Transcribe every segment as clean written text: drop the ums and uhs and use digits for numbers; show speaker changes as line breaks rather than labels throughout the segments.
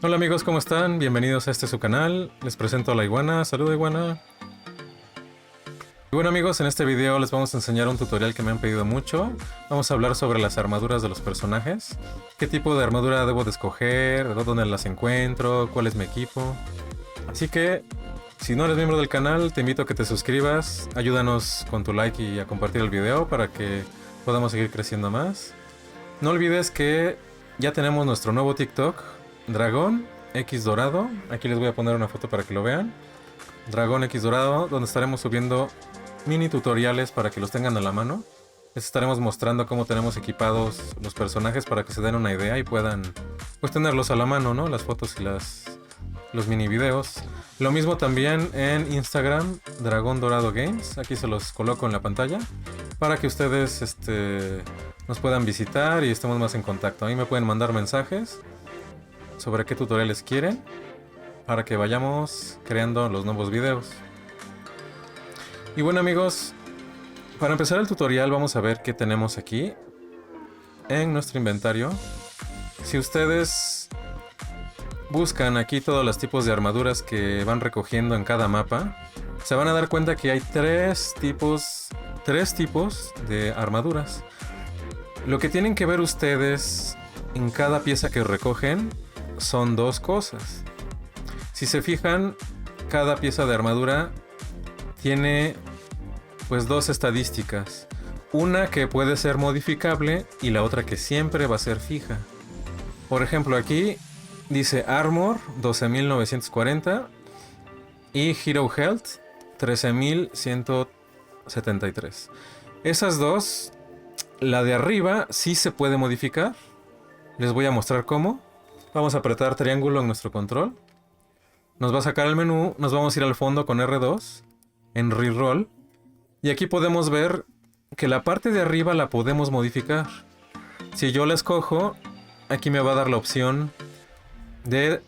Hola amigos, ¿cómo están? Bienvenidos a este su canal. Les presento a la iguana. Saluda iguana. Y bueno amigos, en este video les vamos a enseñar un tutorial que me han pedido mucho. Vamos a hablar sobre las armaduras de los personajes. Qué tipo de armadura debo de escoger, dónde las encuentro, cuál es mi equipo. Así que, si no eres miembro del canal, te invito a que te suscribas. Ayúdanos con tu like y a compartir el video para que podamos seguir creciendo más. No olvides que ya tenemos nuestro nuevo TikTok, Dragón X Dorado. Aquí les voy a poner una foto para que lo vean. Dragón X Dorado, donde estaremos subiendo mini tutoriales para que los tengan a la mano. Les estaremos mostrando cómo tenemos equipados los personajes para que se den una idea y puedan pues tenerlos a la mano, ¿no? Las fotos y los mini videos. Lo mismo también en Instagram, Dragón Dorado Games. Aquí se los coloco en la pantalla para que ustedes nos puedan visitar y estemos más en contacto. Ahí me pueden mandar mensajes sobre qué tutoriales quieren para que vayamos creando los nuevos videos. Y bueno amigos, para empezar el tutorial vamos a ver qué tenemos aquí en nuestro inventario. Si ustedes buscan aquí todos los tipos de armaduras que van recogiendo en cada mapa, se van a dar cuenta que hay tres tipos de armaduras. Lo que tienen que ver ustedes en cada pieza que recogen son dos cosas. Si se fijan, cada pieza de armadura tiene pues dos estadísticas. Una que puede ser modificable y la otra que siempre va a ser fija. Por ejemplo, aquí dice Armor 12.940 y Hero Health 13.173. Esas dos, la de arriba sí se puede modificar. Les voy a mostrar cómo. Vamos a apretar triángulo en nuestro control. Nos va a sacar el menú, nos vamos a ir al fondo con R2 en Reroll. Y aquí podemos ver que la parte de arriba la podemos modificar. Si yo la escojo, aquí me va a dar la opción de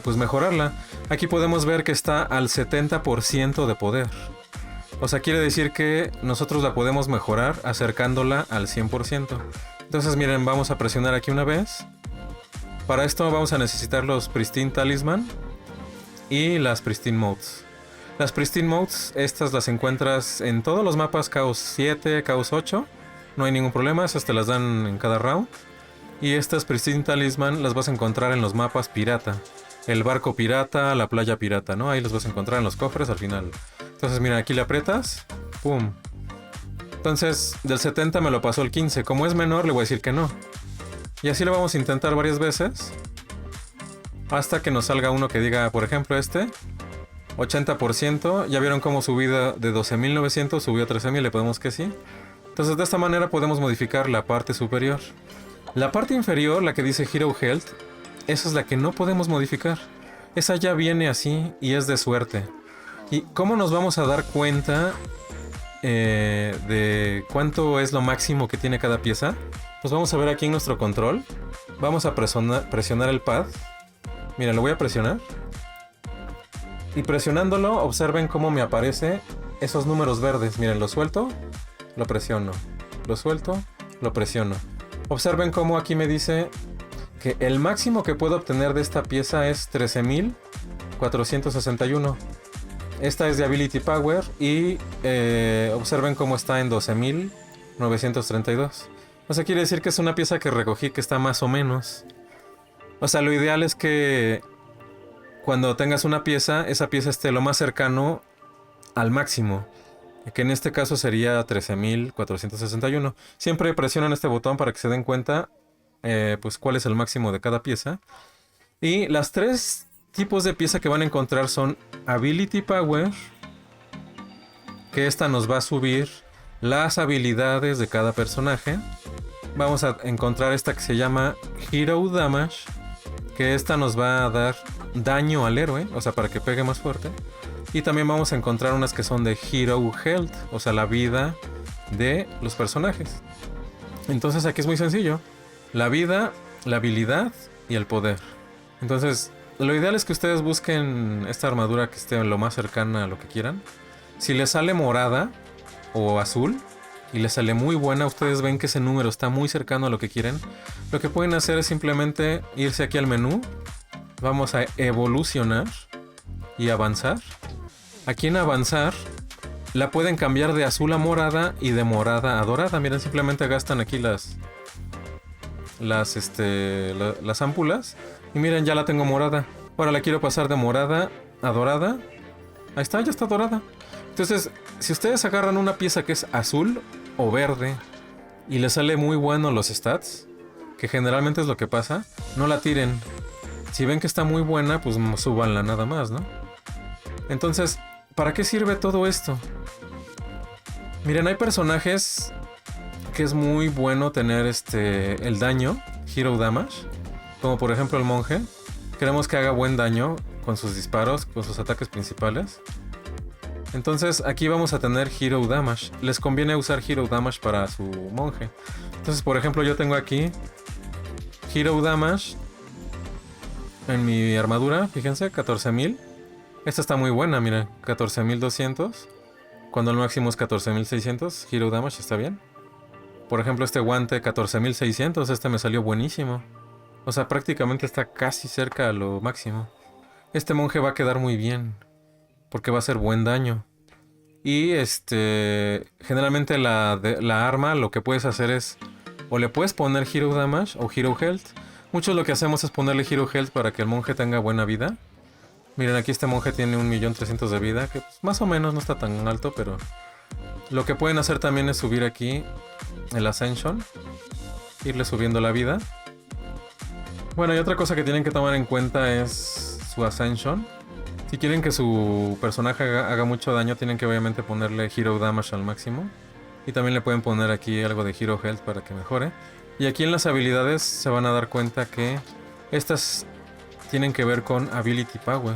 pues mejorarla. Aquí podemos ver que está al 70% de poder. O sea, quiere decir que nosotros la podemos mejorar acercándola al 100%. Entonces miren, vamos a presionar aquí una vez. Para esto vamos a necesitar los Pristine Talisman y las Pristine Modes. Las Pristine Modes, estas las encuentras en todos los mapas Chaos 7, Chaos 8. No hay ningún problema, esas te las dan en cada round. Y estas Pristine Talisman las vas a encontrar en los mapas pirata. El barco pirata, la playa pirata, ¿no? Ahí los vas a encontrar en los cofres al final. Entonces mira, aquí le aprietas, ¡pum! Entonces del 70 me lo pasó el 15. Como es menor le voy a decir que no. Y así lo vamos a intentar varias veces. Hasta que nos salga uno que diga, por ejemplo 80%, ya vieron cómo subida de 12.900 subió a 13.000, le podemos que sí. Entonces de esta manera podemos modificar la parte superior. La parte inferior, la que dice Hero Health, esa es la que no podemos modificar. Esa ya viene así y es de suerte. ¿Y cómo nos vamos a dar cuenta de cuánto es lo máximo que tiene cada pieza? Pues vamos a ver aquí en nuestro control. Vamos a presionar el pad. Miren, lo voy a presionar. Y presionándolo, observen cómo me aparece esos números verdes. Miren, lo suelto, lo presiono. Lo suelto, lo presiono. Observen cómo aquí me dice que el máximo que puedo obtener de esta pieza es 13.461. Esta es de Ability Power y observen cómo está en 12.932. O sea, quiere decir que es una pieza que recogí que está más o menos. O sea, lo ideal es que cuando tengas una pieza, esa pieza esté lo más cercano al máximo, que en este caso sería 13.461. Siempre presionan este botón para que se den cuenta pues cuál es el máximo de cada pieza. Y las tres tipos de pieza que van a encontrar son Ability Power, que esta nos va a subir las habilidades de cada personaje. Vamos a encontrar esta que se llama Hero Damage, que esta nos va a dar daño al héroe, o sea, para que pegue más fuerte. Y también vamos a encontrar unas que son de Hero Health, o sea, la vida de los personajes. Entonces aquí es muy sencillo. La vida, la habilidad y el poder. Entonces, lo ideal es que ustedes busquen esta armadura que esté lo más cercana a lo que quieran. Si les sale morada o azul y les sale muy buena, ustedes ven que ese número está muy cercano a lo que quieren. Lo que pueden hacer es simplemente irse aquí al menú vamos a evolucionar y avanzar. Aquí en avanzar la pueden cambiar de azul a morada y de morada a dorada. Miren, simplemente gastan aquí las ámpulas. Y miren, ya la tengo morada. Ahora la quiero pasar de morada a dorada. Ahí está, ya está dorada. Entonces, si ustedes agarran una pieza que es azul o verde y les sale muy bueno los stats, que generalmente es lo que pasa, no la tiren. Si ven que está muy buena, pues súbanla nada más, ¿no? Entonces, ¿para qué sirve todo esto? Miren, hay personajes que es muy bueno tener el daño, Hero Damage, como por ejemplo el monje. Queremos que haga buen daño con sus disparos, con sus ataques principales. Entonces aquí vamos a tener Hero Damage. Les conviene usar Hero Damage para su monje. Entonces, por ejemplo, yo tengo aquí Hero Damage en mi armadura, fíjense, 14.000. Esta está muy buena, miren, 14.200. Cuando el máximo es 14.600, Hero Damage está bien. Por ejemplo, este guante 14.600, este me salió buenísimo. O sea, prácticamente está casi cerca a lo máximo. Este monje va a quedar muy bien, porque va a hacer buen daño. Y generalmente la arma lo que puedes hacer es, o le puedes poner Hero Damage o Hero Health. Muchos lo que hacemos es ponerle Hero Health para que el monje tenga buena vida. Miren, aquí este monje tiene 1.300.000 de vida, que pues, más o menos no está tan alto, pero lo que pueden hacer también es subir aquí el Ascension, irle subiendo la vida. Bueno, y otra cosa que tienen que tomar en cuenta es su Ascension. Si quieren que su personaje haga mucho daño, tienen que obviamente ponerle Hero Damage al máximo. Y también le pueden poner aquí algo de Hero Health para que mejore. Y aquí en las habilidades se van a dar cuenta que estas tienen que ver con Ability Power.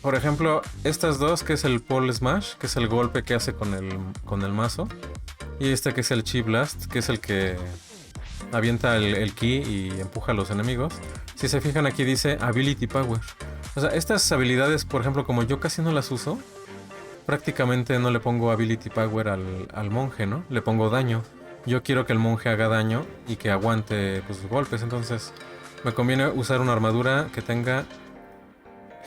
Por ejemplo, estas dos, que es el Pole Smash, que es el golpe que hace con el mazo. Y este que es el Chi Blast, que es el que avienta el ki y empuja a los enemigos. Si se fijan, aquí dice Ability Power. O sea, estas habilidades, por ejemplo, como yo casi no las uso, prácticamente no le pongo Ability Power al monje, ¿no? Le pongo daño. Yo quiero que el monje haga daño y que aguante pues, sus golpes, entonces me conviene usar una armadura que tenga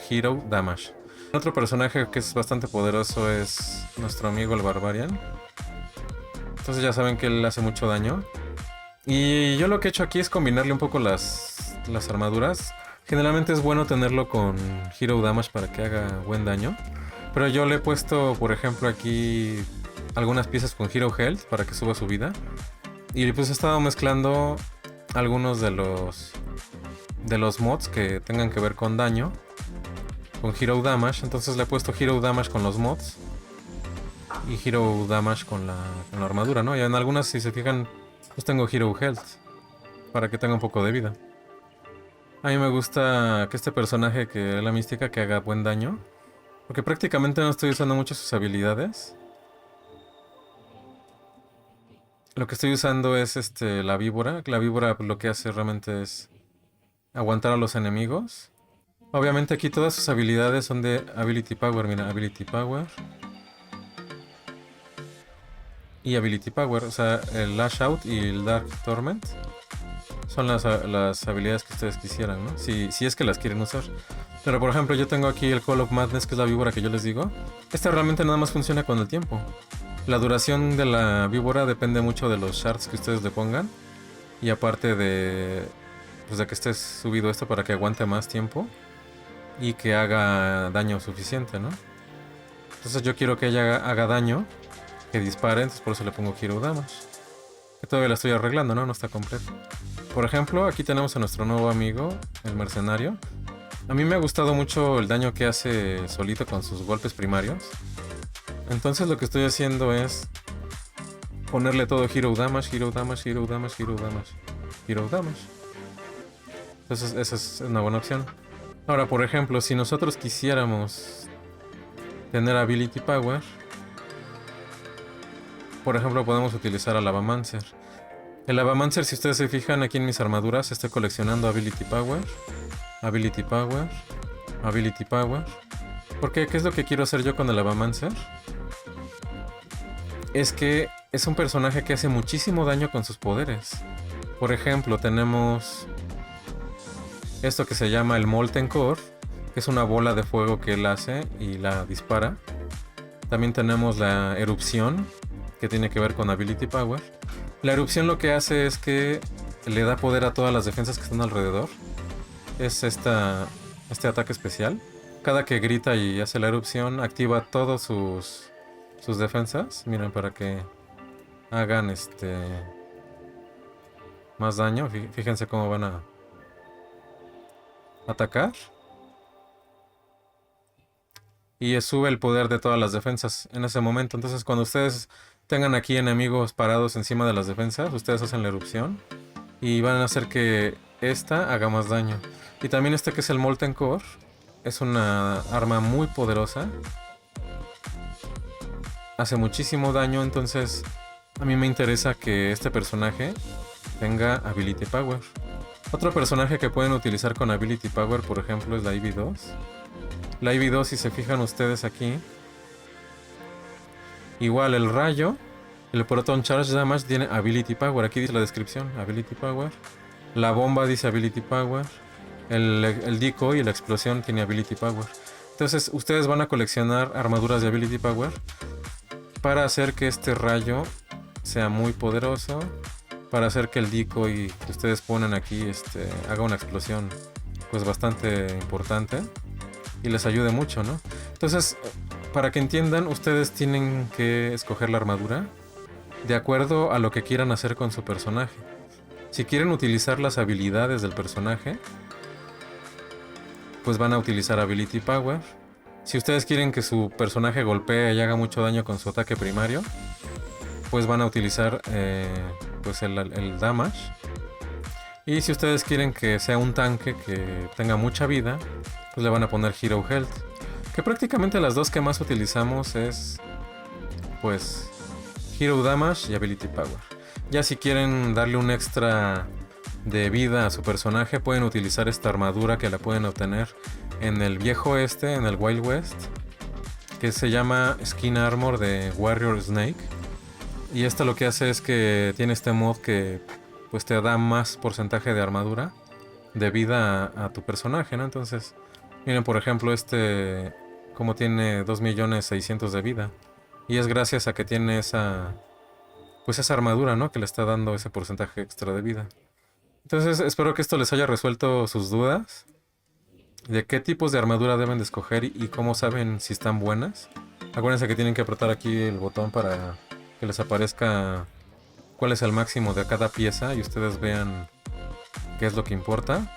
Hero Damage. Otro personaje que es bastante poderoso es nuestro amigo el Barbarian. Entonces ya saben que él hace mucho daño. Y yo lo que he hecho aquí es combinarle un poco las armaduras. Generalmente es bueno tenerlo con Hero Damage para que haga buen daño. Pero yo le he puesto, por ejemplo, aquí algunas piezas con Hero Health para que suba su vida. Y pues he estado mezclando algunos de los mods que tengan que ver con daño, con Hero Damage. Entonces le he puesto Hero Damage con los mods y Hero Damage con la armadura, ¿no? Y en algunas, si se fijan, pues tengo Hero Health para que tenga un poco de vida. A mí me gusta que este personaje, que es la mística, que haga buen daño, porque prácticamente no estoy usando mucho sus habilidades. Lo que estoy usando es la víbora. La víbora lo que hace realmente es aguantar a los enemigos. Obviamente aquí todas sus habilidades son de Ability Power. Mira, Ability Power y Ability Power. O sea, el Lash Out y el Dark Torment son las habilidades que ustedes quisieran, ¿no? Si es que las quieren usar. Pero por ejemplo, yo tengo aquí el Call of Madness, que es la víbora que yo les digo. Esta realmente nada más funciona con el tiempo. La duración de la víbora depende mucho de los shards que ustedes le pongan. Y aparte de que esté subido esto para que aguante más tiempo y que haga daño suficiente, ¿no? Entonces yo quiero que ella haga daño, que dispare, entonces por eso le pongo Hero Damage. Que todavía la estoy arreglando, ¿no? No está completo. Por ejemplo, aquí tenemos a nuestro nuevo amigo, el mercenario. A mí me ha gustado mucho el daño que hace solito con sus golpes primarios. Entonces lo que estoy haciendo es ponerle todo Hero Damage, Hero Damage, Hero Damage, Hero Damage, Hero Damage. Entonces esa es una buena opción. Ahora, por ejemplo, si nosotros quisiéramos tener Ability Power, por ejemplo, podemos utilizar al Lavamancer. El Lavamancer, si ustedes se fijan aquí en mis armaduras, estoy coleccionando Ability Power, Ability Power, Ability Power. ¿Por qué? ¿Qué es lo que quiero hacer yo con el Lavamancer? Es que es un personaje que hace muchísimo daño con sus poderes. Por ejemplo, tenemos esto que se llama el Molten Core, que es una bola de fuego que él hace y la dispara. También tenemos la erupción, que tiene que ver con Ability Power. La erupción lo que hace es que le da poder a todas las defensas que están alrededor. Es este ataque especial. Cada que grita y hace la erupción, activa todos sus defensas. Miren, para que hagan más daño. Fíjense cómo van a atacar. Y sube el poder de todas las defensas en ese momento. Entonces cuando ustedes tengan aquí enemigos parados encima de las defensas, ustedes hacen la erupción y van a hacer que esta haga más daño. Y también que es el Molten Core, es una arma muy poderosa. Hace muchísimo daño, entonces a mí me interesa que este personaje tenga Ability Power. Otro personaje que pueden utilizar con Ability Power, por ejemplo, es la Ivy 2. La Ivy 2, si se fijan ustedes aquí, igual el rayo, el Proton Charge Damage tiene Ability Power. Aquí dice la descripción, Ability Power. La bomba dice Ability Power. El Decoy y la explosión tiene Ability Power. Entonces ustedes van a coleccionar armaduras de Ability Power para hacer que este rayo sea muy poderoso, para hacer que el Decoy que ustedes ponen aquí haga una explosión pues bastante importante y les ayude mucho, ¿no? Entonces, para que entiendan, ustedes tienen que escoger la armadura de acuerdo a lo que quieran hacer con su personaje. Si quieren utilizar las habilidades del personaje, pues van a utilizar Ability Power. Si ustedes quieren que su personaje golpee y haga mucho daño con su ataque primario, pues van a utilizar pues el Damage. Y si ustedes quieren que sea un tanque que tenga mucha vida, pues le van a poner Hero Health. Que prácticamente las dos que más utilizamos es pues Hero Damage y Ability Power. Ya si quieren darle un extra de vida a su personaje, pueden utilizar esta armadura que la pueden obtener en el viejo en el Wild West, que se llama Skin Armor de Warrior Snake. Y esta lo que hace es que tiene este mod que pues te da más porcentaje de armadura de vida a tu personaje, ¿no? Entonces, miren por ejemplo como tiene 2.600.000 de vida. Y es gracias a que tiene esa armadura, ¿no? Que le está dando ese porcentaje extra de vida. Entonces espero que esto les haya resuelto sus dudas de qué tipos de armadura deben de escoger y cómo saben si están buenas. Acuérdense que tienen que apretar aquí el botón para que les aparezca cuál es el máximo de cada pieza y ustedes vean qué es lo que importa.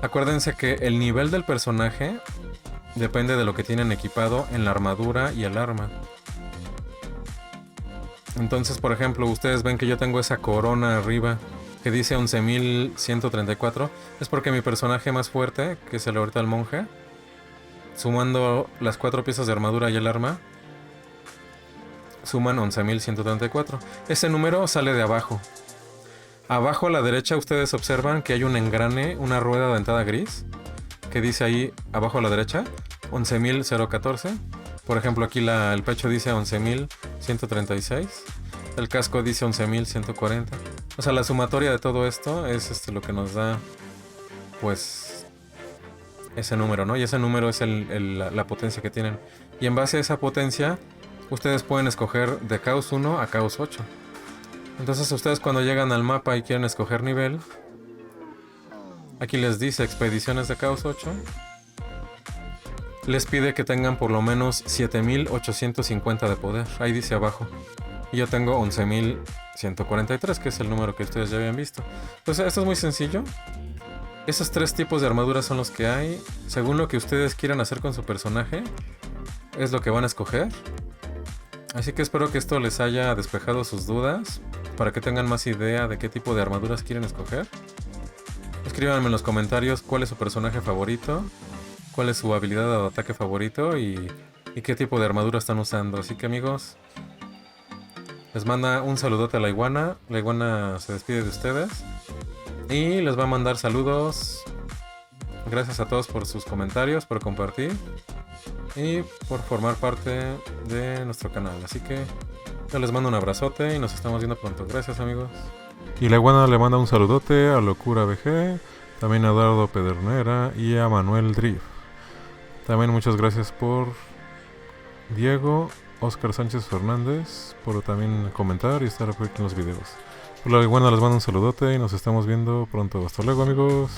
Acuérdense que el nivel del personaje depende de lo que tienen equipado en la armadura y el arma. Entonces, por ejemplo, ustedes ven que yo tengo esa corona arriba que dice 11.134. Es porque mi personaje más fuerte, que es el ahorita el monje, sumando las 4 piezas de armadura y el arma, suman 11.134. Ese número sale de abajo. Abajo a la derecha ustedes observan que hay un engrane, una rueda dentada gris, que dice ahí abajo a la derecha 11.014. Por ejemplo, aquí el pecho dice 11.136. El casco dice 11.140. O sea, la sumatoria de todo esto es lo que nos da, pues, ese número, ¿no? Y ese número es la potencia que tienen. Y en base a esa potencia, ustedes pueden escoger de Caos 1 a Caos 8. Entonces, ustedes cuando llegan al mapa y quieren escoger nivel, aquí les dice Expediciones de Caos 8. Les pide que tengan por lo menos 7.850 de poder. Ahí dice abajo. Y yo tengo 11.143, que es el número que ustedes ya habían visto. Entonces esto es muy sencillo. Esos 3 tipos de armaduras son los que hay. Según lo que ustedes quieran hacer con su personaje, es lo que van a escoger. Así que espero que esto les haya despejado sus dudas, para que tengan más idea de qué tipo de armaduras quieren escoger. Escríbanme en los comentarios cuál es su personaje favorito, cuál es su habilidad de ataque favorito y qué tipo de armadura están usando. Así que amigos, les manda un saludote a la iguana. La iguana se despide de ustedes y les va a mandar saludos. Gracias a todos por sus comentarios, por compartir y por formar parte de nuestro canal. Así que yo les mando un abrazote y nos estamos viendo pronto. Gracias amigos. Y la iguana le manda un saludote a Locura BG, también a Eduardo Pedernera y a Manuel Drift. También muchas gracias por Diego, Oscar Sánchez Fernández, por también comentar y estar aquí en los videos. Por la iguana les mando un saludote y nos estamos viendo pronto. Hasta luego, amigos.